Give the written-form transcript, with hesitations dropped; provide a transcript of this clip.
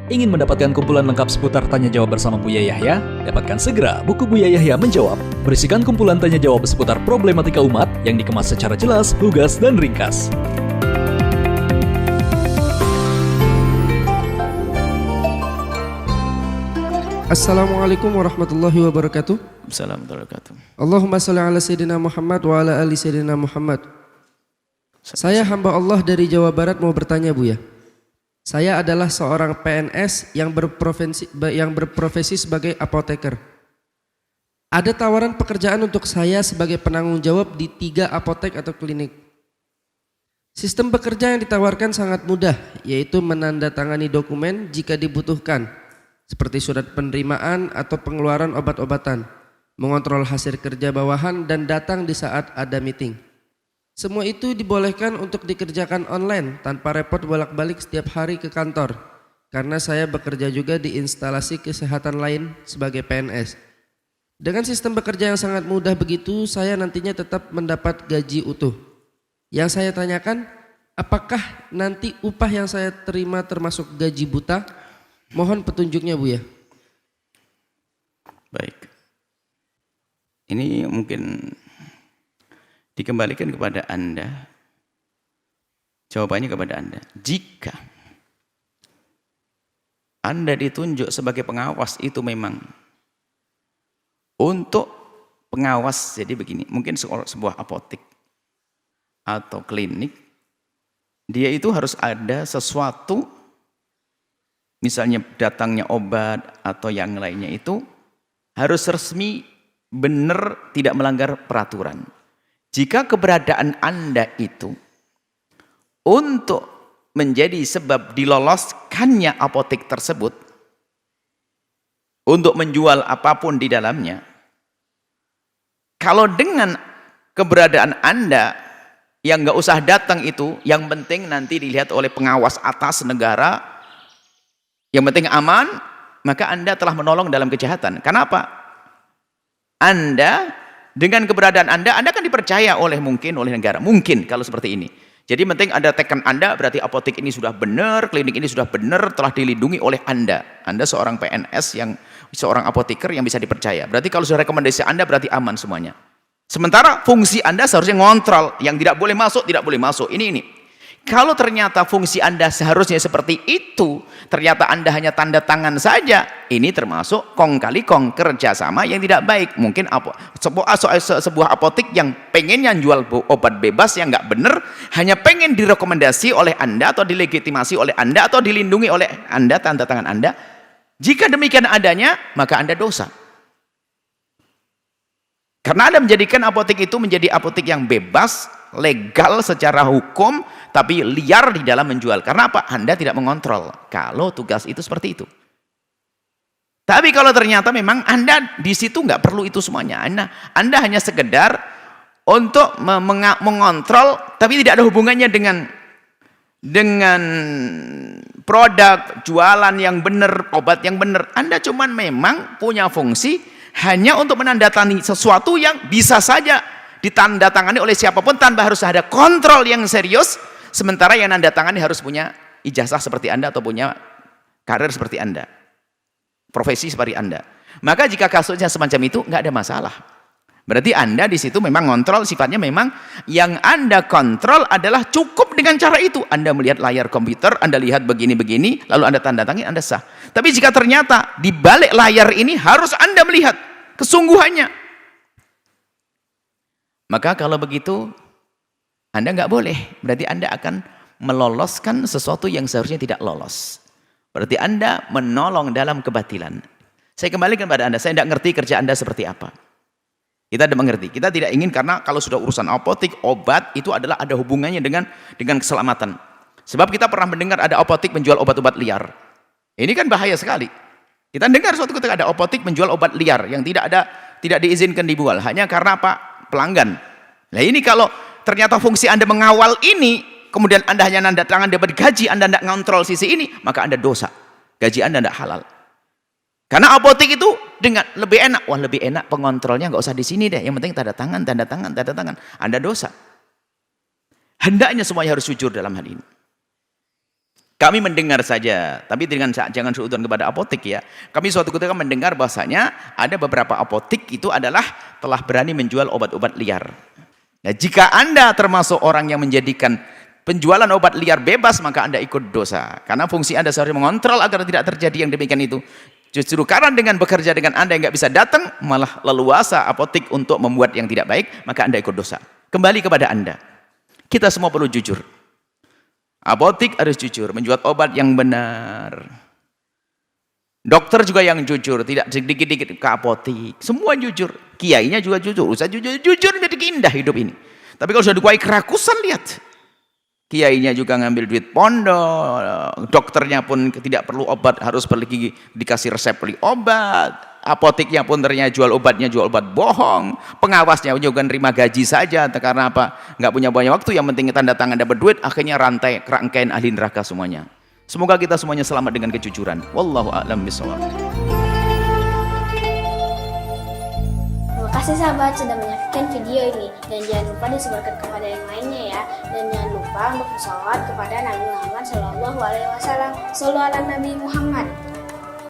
Ingin mendapatkan kumpulan lengkap seputar Tanya Jawab bersama Buya Yahya? Dapatkan segera buku Buya Yahya Menjawab. Berisikan kumpulan Tanya Jawab seputar problematika umat yang dikemas secara jelas, lugas, dan ringkas. Assalamualaikum warahmatullahi wabarakatuh. Assalamualaikum. Allahumma salli ala Sayyidina Muhammad wa ala ali Sayyidina Muhammad. Saya hamba Allah dari Jawa Barat mau bertanya Buya. Saya adalah seorang PNS yang berprofesi sebagai apoteker. Ada tawaran pekerjaan untuk saya sebagai penanggung jawab di 3 apotek atau klinik. Sistem bekerja yang ditawarkan sangat mudah, yaitu menandatangani dokumen jika dibutuhkan, seperti surat penerimaan atau pengeluaran obat-obatan, mengontrol hasil kerja bawahan, dan datang di saat ada meeting. Semua itu dibolehkan untuk dikerjakan online tanpa repot bolak-balik setiap hari ke kantor, karena saya bekerja juga di instalasi kesehatan lain sebagai PNS. Dengan sistem bekerja yang sangat mudah begitu, saya nantinya tetap mendapat gaji utuh. Yang saya tanyakan, apakah nanti upah yang saya terima termasuk gaji buta? Mohon petunjuknya Buya. Baik. Ini mungkin dikembalikan kepada Anda. Jawabannya kepada Anda. Jika Anda ditunjuk sebagai pengawas itu memang untuk pengawas, jadi begini, mungkin sebuah apotek atau klinik, dia itu harus ada sesuatu, misalnya datangnya obat atau yang lainnya itu harus resmi, benar, tidak melanggar peraturan. Jika keberadaan Anda itu untuk menjadi sebab diloloskannya apotek tersebut untuk menjual apapun di dalamnya, kalau dengan keberadaan Anda yang nggak usah datang itu, yang penting nanti dilihat oleh pengawas atas negara, yang penting aman, maka Anda telah menolong dalam kejahatan. Kenapa? Anda dengan keberadaan Anda kan dipercaya oleh negara. Mungkin kalau seperti ini. Jadi penting ada tekan Anda, berarti apotek ini sudah benar, klinik ini sudah benar, telah dilindungi oleh Anda. Anda seorang PNS seorang apoteker yang bisa dipercaya. Berarti kalau sudah rekomendasi Anda berarti aman semuanya. Sementara fungsi Anda seharusnya ngontrol, yang tidak boleh masuk, tidak boleh masuk. Ini. Kalau ternyata fungsi Anda seharusnya seperti itu, ternyata Anda hanya tanda tangan saja, ini termasuk kong kali kong, kerjasama yang tidak baik. Mungkin sebuah apotek yang pengen jual obat bebas yang nggak benar, hanya pengen direkomendasi oleh Anda atau dilegitimasi oleh Anda atau dilindungi oleh Anda, tanda tangan Anda. Jika demikian adanya, maka Anda dosa. Karena Anda menjadikan apotek itu menjadi apotek yang bebas, legal secara hukum, tapi liar di dalam menjual. Karena apa? Anda tidak mengontrol. Kalau tugas itu seperti itu. Tapi kalau ternyata memang Anda di situ nggak perlu itu semuanya. Anda hanya sekedar untuk mengontrol, tapi tidak ada hubungannya dengan produk, jualan yang benar, obat yang benar. Anda cuman memang punya fungsi hanya untuk menandatangani sesuatu yang bisa saja ditandatangani oleh siapapun tanpa harus ada kontrol yang serius. Sementara yang nandatangani harus punya ijazah seperti Anda atau punya karir seperti Anda, profesi seperti Anda. Maka jika kasusnya semacam itu nggak ada masalah. Berarti Anda di situ memang kontrol, sifatnya memang yang Anda kontrol adalah cukup dengan cara itu. Anda melihat layar komputer, Anda lihat begini-begini, lalu Anda tanda tangan, Anda sah. Tapi jika ternyata di balik layar ini harus Anda melihat kesungguhannya, maka kalau begitu Anda nggak boleh. Berarti Anda akan meloloskan sesuatu yang seharusnya tidak lolos. Berarti Anda menolong dalam kebatilan. Saya kembalikan kepada Anda, saya tidak ngerti kerja Anda seperti apa. Kita tidak mengerti. Kita tidak ingin, karena kalau sudah urusan apotek, obat itu adalah ada hubungannya dengan keselamatan. Sebab kita pernah mendengar ada apotek menjual obat-obat liar. Ini kan bahaya sekali. Kita dengar suatu ketika ada apotek menjual obat liar yang tidak diizinkan dijual hanya karena apa? Pelanggan. Nah ini kalau ternyata fungsi Anda mengawal ini, kemudian Anda hanya nanda tangan dapat gaji, Anda tidak ngontrol sisi ini, maka Anda dosa. Gaji Anda tidak halal. Karena apotek itu dengan lebih enak. Wah, lebih enak pengontrolnya nggak usah di sini deh. Yang penting tanda tangan, tanda tangan, tanda tangan. Anda dosa. Hendaknya semuanya harus jujur dalam hal ini. Kami mendengar saja, tapi dengan jangan suudzon kepada apotek ya. Kami suatu ketika mendengar bahasanya ada beberapa apotek itu adalah telah berani menjual obat-obat liar. Nah, jika Anda termasuk orang yang menjadikan penjualan obat liar bebas, maka Anda ikut dosa. Karena fungsi Anda seharusnya mengontrol agar tidak terjadi yang demikian itu. Justru karena dengan bekerja dengan Anda yang nggak bisa datang, malah leluasa apotek untuk membuat yang tidak baik, maka Anda ikut dosa. Kembali kepada Anda. Kita semua perlu jujur. Apotek harus jujur, menjual obat yang benar. Dokter juga yang jujur, tidak sedikit-sedikit ke apotek. Semua jujur. Kiainya juga jujur. Usah jujur menjadi indah hidup ini. Tapi kalau sudah dikuasai kerakusan, lihat. Kiainya juga ngambil duit pondok. Dokternya pun tidak perlu obat, harus pergi dikasih resep beli obat. Apoteknya pun ternyata jual obatnya, jual obat bohong. Pengawasnya juga nerima gaji saja. Karena apa? Nggak punya banyak waktu, yang penting tanda tangan dapat duit, akhirnya rantai kerangkaian ahli neraka semuanya. Semoga kita semuanya selamat dengan kejujuran. Wallahu a'lam bishawab. Terima kasih sahabat sudah menyaksikan video ini. Dan jangan lupa disebarkan kepada yang lainnya ya. Dan jangan lupa untuk bersalawat kepada Nabi Muhammad SAW. Shallallahu alaihi wasallam. Shallallahu ala Nabi Muhammad.